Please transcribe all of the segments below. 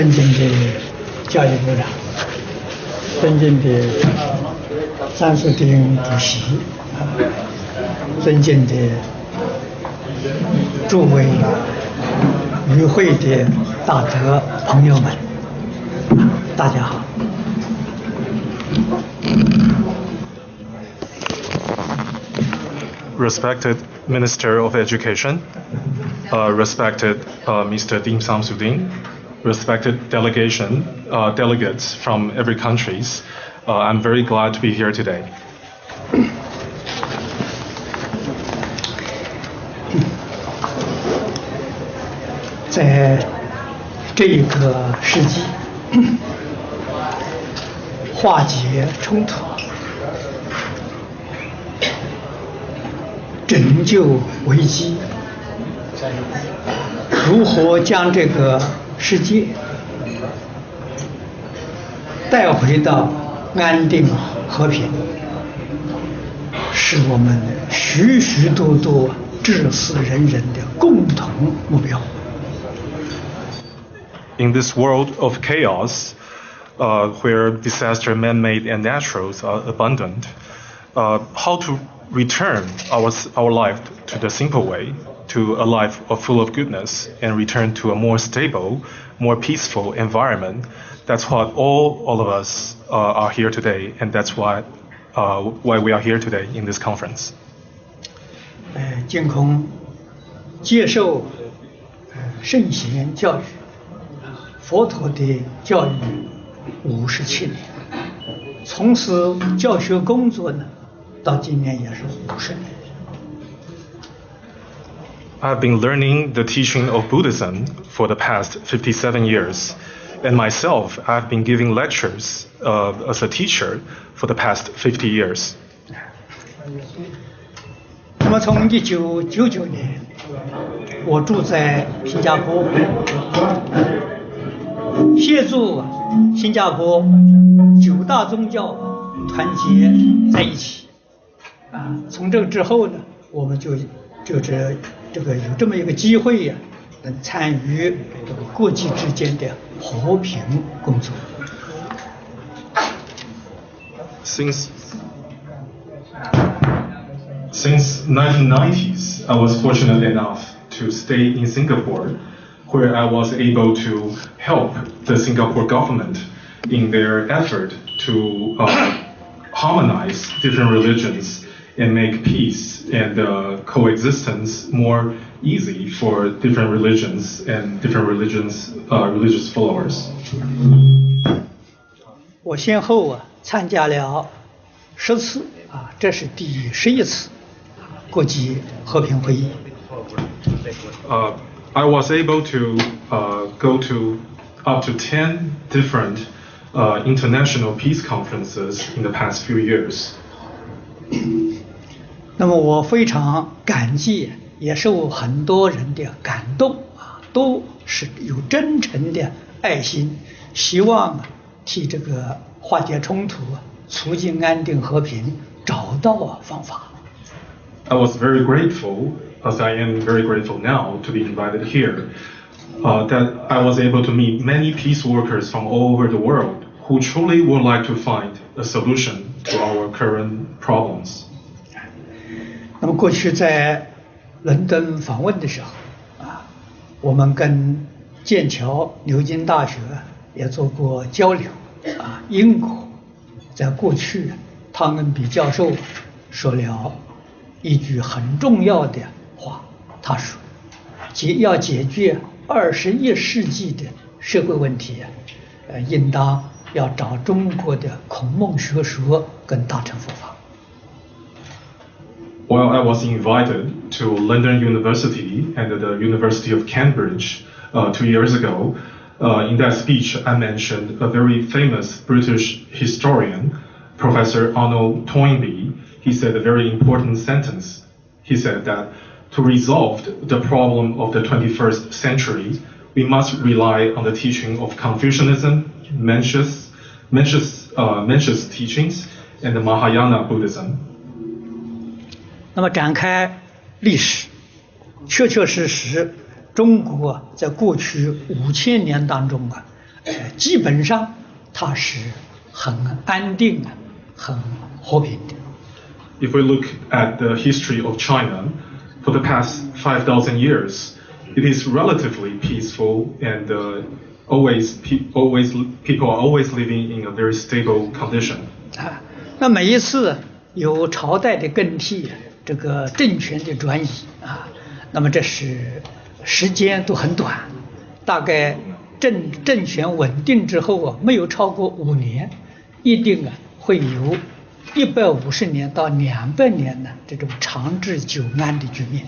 尊敬的教育部长，尊敬的张树丁主席，尊敬的诸位与会的大德朋友们，大家好。Respected Minister of Education, respected Mr. Dim Samsudin, respected delegates from every countries, I'm very glad to be here today. 在这一个世纪，化解冲突，拯救危机，如何将这个世界带回到安定和平，是我们许许多多至死人人的共同目标。In this world of chaos, where disaster, man-made and naturals are abundant, how to return our life to the simple way, to a life full of goodness, and return to a more stable, more peaceful environment. That's what all of us are here today, and that's why we are here today in this conference. 净空接受圣贤教育，佛陀的教育57年，从事教学工作呢，到今年也是50年。I've been learning the teaching of Buddhism for the past 57 years, and myself, I've been giving lectures as a teacher for the past 50 years. 那么从1999年，我住在新加坡，协助新加坡9大宗教团结在一起。从这之后呢，我们就有这么一个机会呀，能参与这个国际之间的和平工作。Since 1990s, I was fortunate enough to stay in Singapore, where I was able to help the Singapore government in their effort to harmonize different religions and make peace and coexistence more easy for different religions and different religious followers. 我先后参加了10次这是第11次国际和平会议。I was able to go to up to 10 different international peace conferences in the past few years. 那么我非常感激，也受很多人的感动都是有真诚的爱心，希望替这个化解冲突、促进安定和平找到方法。I was very grateful, as I am very grateful now, to be invited here. That I was able to meet many peace workers from all over the world who truly would like to find a solution to our current problems. 那么过去在伦敦访问的时候我们跟剑桥牛津大学也做过交流英国在过去汤恩比教授说了一句很重要的话，他说要解决21世纪的社会问题应当要找中国的孔孟学说跟大乘佛法。While I was invited to London University and the University of Cambridge 2 years ago, in that speech I mentioned a very famous British historian, Professor Arnold Toynbee. He said a very important sentence. He said that to resolve the problem of the 21st century, we must rely on the teaching of Confucianism, Mencius teachings, and the Mahayana Buddhism. 那么展开历史，确确实实，中国在过去5000年当中基本上它是很安定的、很和平的。If we look at the history of China, for the past 5,000 years, it is relatively peaceful and people are always living in a very stable condition. 啊，那每一次有朝代的更替，这个政权的转移啊，那么这是时间都很短，大概政权稳定之后啊，没有超过5年，一定会有150年到200年的这种长治久安的局面。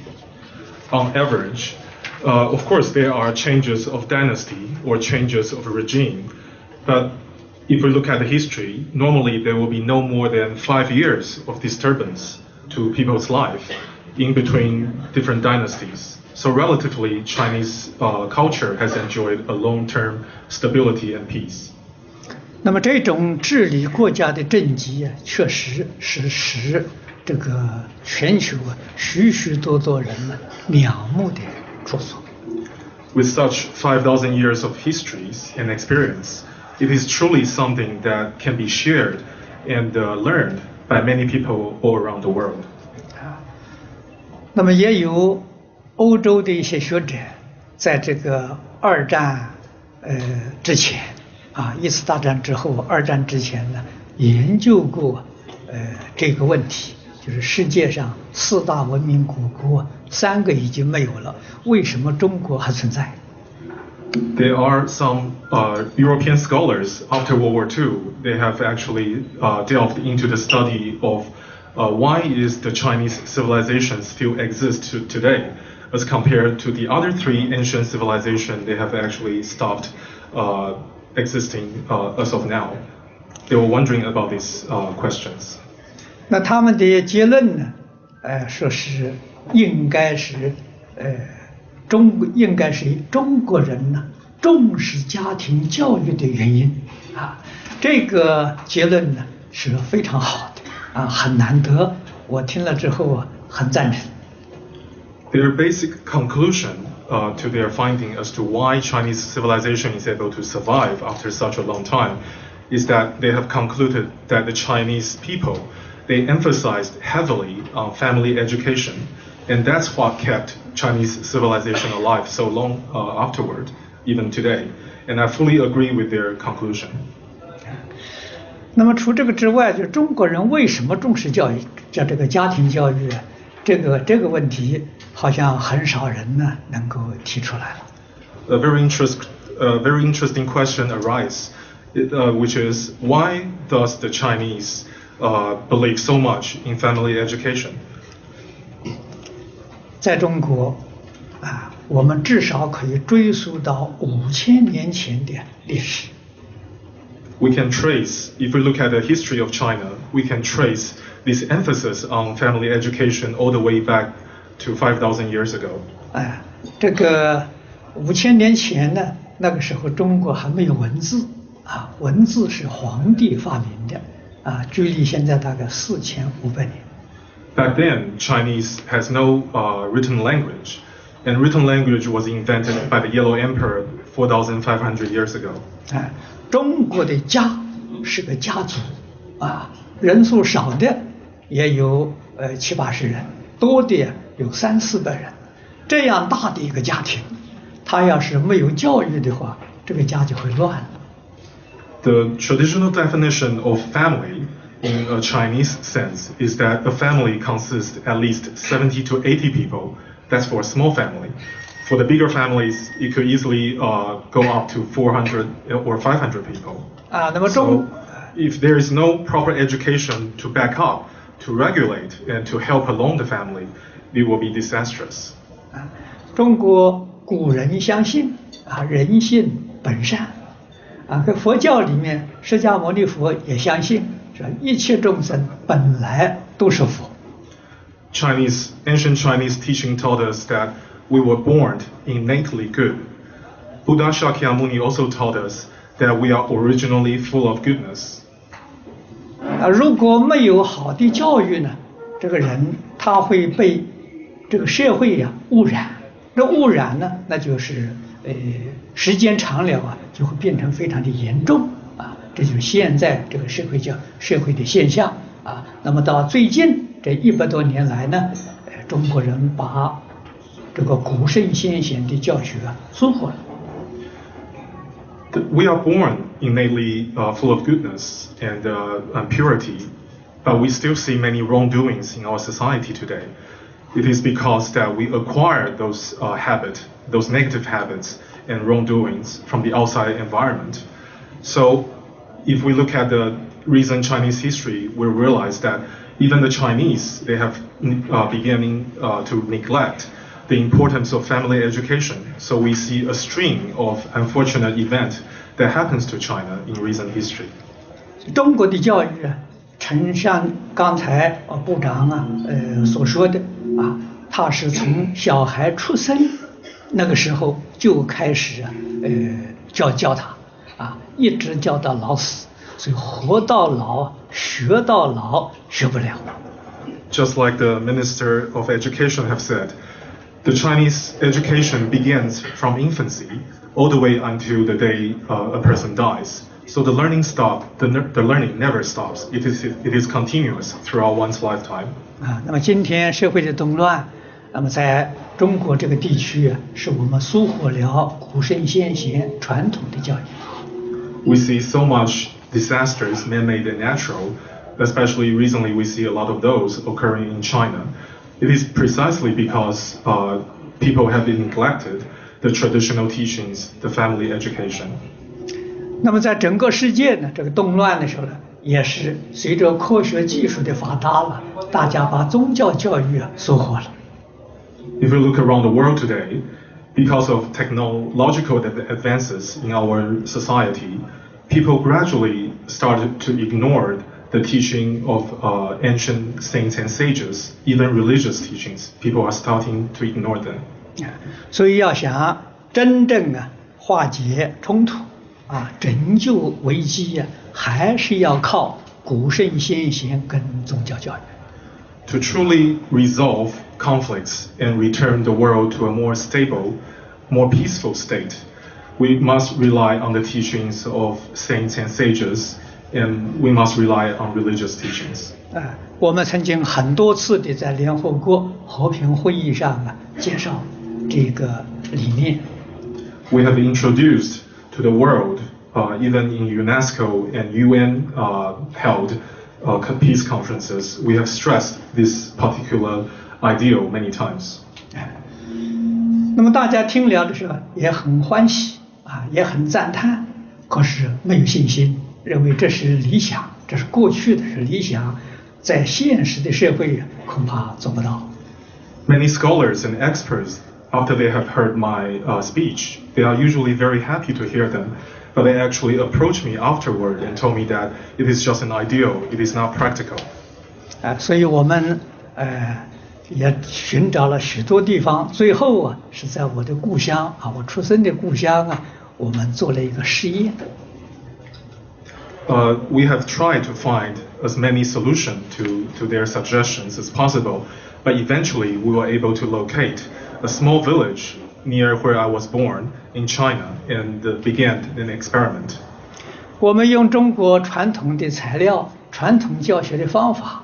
On average, of course, there are changes of dynasty or changes of regime, but if we look at the history, normally there will be no more than 5 years of disturbance to people's life in between different dynasties. So relatively, Chinese culture has enjoyed a long-term stability and peace. 那么这种治理国家的政绩啊，确实是使这个全球啊许许多多人呢仰慕的著作。With such 5,000 years of histories and experience, it is truly something that can be shared and learned by many people all around the world. 那么也有欧洲的一些学者，在这个2战之前啊，1次大战之后，2战之前呢，研究过这个问题，就是世界上4大文明古国3个已经没有了，为什么中国还存在？ There are some European scholars after World War II. They have actually delved into the study of why is the Chinese civilization still exists today, as compared to the other 3 ancient civilizations. They have actually stopped existing as of now. They were wondering about these questions. 那他们的结论呢？说是应该是中国人呢重视家庭教育的原因啊，这个结论呢是非常好的啊，很难得，我听了之后啊很赞成。Their basic conclusion to their finding as to why Chinese civilization is able to survive after such a long time is that they have concluded that the Chinese people, they emphasized heavily on family education, and that's what kept Chinese civilization alive so long afterward, even today. And I fully agree with their conclusion. 那么除这个之外，就中国人为什么重视教育，叫这个家庭教育啊？这个问题好像很少人呢能够提出来了。A very interesting question arises, which is why does the Chinese believe so much in family education? 在中国啊，我们至少可以追溯到5000年前的历史。We can trace, if we look at the history of China, we can trace this emphasis on family education all the way back to 5,000 years ago. 这个5000年前呢，那个时候中国还没有文字啊，文字是皇帝发明的啊，距离现在大概4500年。Back then, Chinese has no written language, and written language was invented by the Yellow Emperor 4,500 years ago. 中国的家是个家族啊，人数少的也有70-80人，多的有300-400人，这样大的一个家庭，他要是没有教育的话，这个家就会乱。The traditional definition of family in a Chinese sense is that a family consists at least 70 to 80 people. That's for a small family. For the bigger families, it could easily go up to 400 or 500 people. So, if there is no proper education to back up, to regulate, and to help along the family, it will be disastrous. 中国古人相信啊，人性本善啊，在佛教里面，释迦牟尼佛也相信，说一切众生本来都是佛。Ancient Chinese teaching told us that we were born innately good. Buddha Shakyamuni also told us that we are originally full of goodness. 如果没有好的教育呢，这个人他会被这个社会污染。那污染呢，那就是时间长了啊，就会变成非常的严重啊，这就是现在这个社会的现象啊。那么到最近这100多年来呢，中国人把这个古圣先贤的教学收获了。We are born innately full of goodness and purity, but we still see many wrongdoings in our society today. It is because that we acquire those those negative habits and wrongdoings from the outside environment. So, if we look at the recent Chinese history, we realize that even the Chinese, they have beginning to neglect the importance of family education. So we see a string of unfortunate events that happens to China in recent history. 中国的教育诚像刚才部长所说的啊，他是从小孩出生那个时候就开始教他啊，一直教到老死，所以活到老学到老学不了。Just like the Minister of Education have said, the Chinese education begins from infancy all the way until the day a person dies. So the learning never stops. It is continuous throughout one's lifetime. 啊，那么今天社会的动乱，那么在中国这个地区是我们疏忽了古圣先贤传统的教育。We see so much disasters, man-made and natural. Especially recently, we see a lot of those occurring in China. It is precisely because people have neglected the traditional teachings, the family education. 那么在整个世界呢，这个动乱的时候呢，也是随着科学技术的发达了，大家把宗教教育收获了。If you look around the world today, because of technological advances in our society, people gradually started to ignore the teaching of ancient saints and sages, even religious teachings. People are starting to ignore them. 所以要想真正化解冲突拯救危机还是要靠古圣先贤跟宗教教育。To truly resolve conflicts and return the world to a more stable, more peaceful state, we must rely on the teachings of saints and sages, and we must rely on religious teachings. 我们曾经很多次的在联合国和平会议上介绍这个理念。We have introduced to the world, even in UNESCO and UN held peace conferences, we have stressed this particular ideal many times. 那么大家听了的时候也很欢喜也很赞叹，可是没有信心，认为这是理想，这是过去的是理想，在现实的社会恐怕做不到。Many scholars and experts, after they have heard my speech, they are usually very happy to hear them, but they actually approached me afterward and told me that it is just an ideal, it is not practical. 所以我们也寻找了许多地方，最后是在我的故乡我出生的故乡我们做了一个试验。We have tried to find as many solutions to their suggestions as possible, but eventually we were able to locate a small village near where I was born in China and began an experiment. 我们用中国传统的材料、传统教学的方法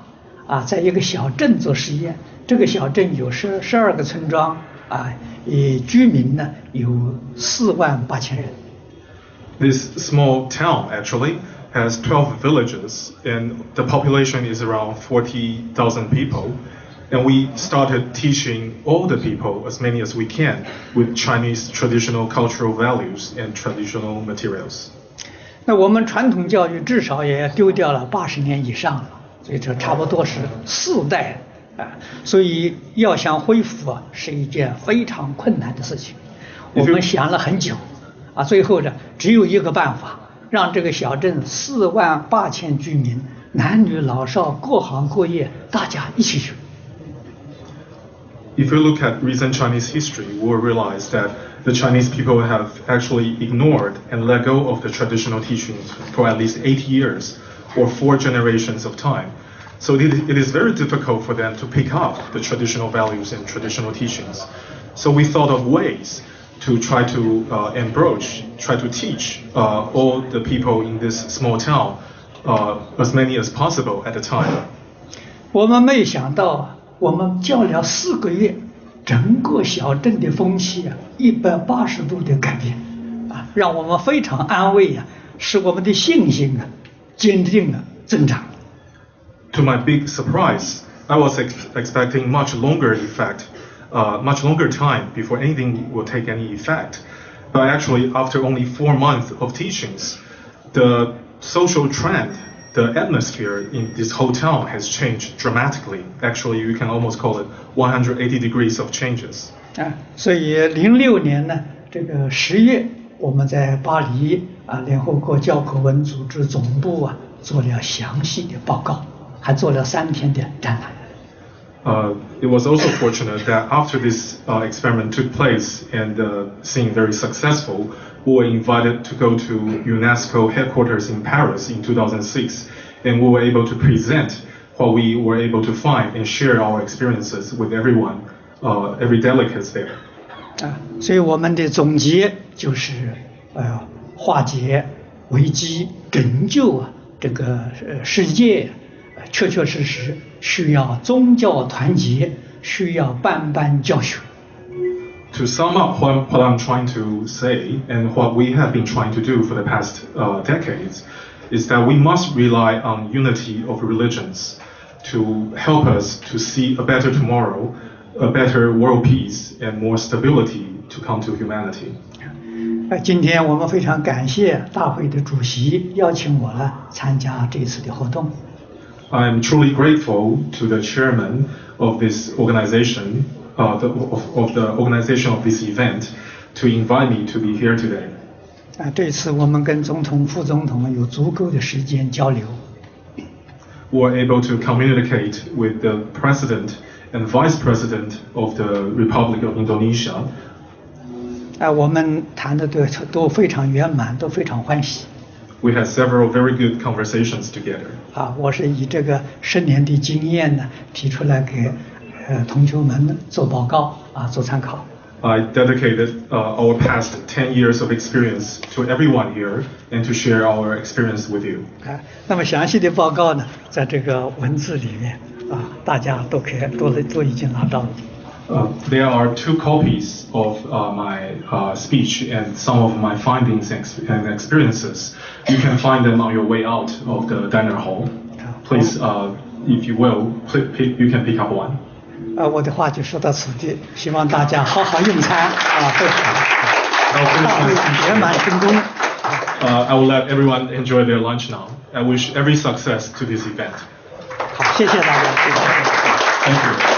在一个小镇做实验。这个小镇有12个村庄居民呢有48000人。This small town actually has 12 villages and the population is around 40,000 people. And we started teaching all the people, as many as we can, with Chinese traditional cultural values and traditional materials. 那我们传统教育至少也丢掉了80年以上了，所以这差不多是4代所以要想恢复是一件非常困难的事情。我们想了很久最后呢只有一个办法，让这个小镇48000居民，男女老少各行各业大家一起学。If you look at recent Chinese history, you will realize that the Chinese people have actually ignored and let go of the traditional teachings for at least 80 years or 4 generations of time. So it is very difficult for them to pick up the traditional values and traditional teachings. So we thought of ways to try to try to teach all the people in this small town as many as possible at a time. 我们没想到啊，我们教了4个月，整个小镇的风气啊，180度的改变，啊，让我们非常安慰啊，使我们的信心啊坚定了增长。To my big surprise, I was expecting much longer time before anything will take any effect. But actually, after only 4 months of teachings, the social trend, the atmosphere in this whole town has changed dramatically. Actually, you can almost call it 180 degrees of changes. 啊，所以06年呢，这个10月，我们在巴黎啊，联合国教科文组织总部啊，做了详细的报告，还做了3天的展览。It was also fortunate that after this experiment took place and seemed very successful, we were invited to go to UNESCO headquarters in Paris in 2006, and we were able to present what we were able to find and share our experiences with everyone, every delegate there. 啊，所以我们的总结就是，化解危机，拯救啊这个世界，确确实实需要宗教团结，需要班班教学。To sum up what I'm trying to say and what we have been trying to do for the past decades is that we must rely on unity of religions to help us to see a better tomorrow, a better world peace, and more stability to come to humanity. 今天我们非常感谢大会的主席邀请我呢参加这次的活动。I am truly grateful to the chairman of this organization, of the organization of this event, to invite me to be here today. 这次我们跟总统、副总统有足够的时间交流。We were able to communicate with the president and vice president of the Republic of Indonesia. 我们谈的都非常圆满，都非常欢喜。We had several very good conversations together. 我是以这个10年的经验呢，提出来给同学们做报告做参考。I dedicated our past 10 years of experience to everyone here and to share our experience with you. 那么详细的报告呢，在这个文字里面大家都已经拿到了。There are 2 copies of my speech and some of my findings and experiences. You can find them on your way out of the dinner hall. Please, if you will, you can pick up one. 我的话就说到此地，希望大家好好用餐会好，圆满成功。I will let everyone enjoy their lunch now. I wish every success to this event. 好，谢谢大家。Thank you.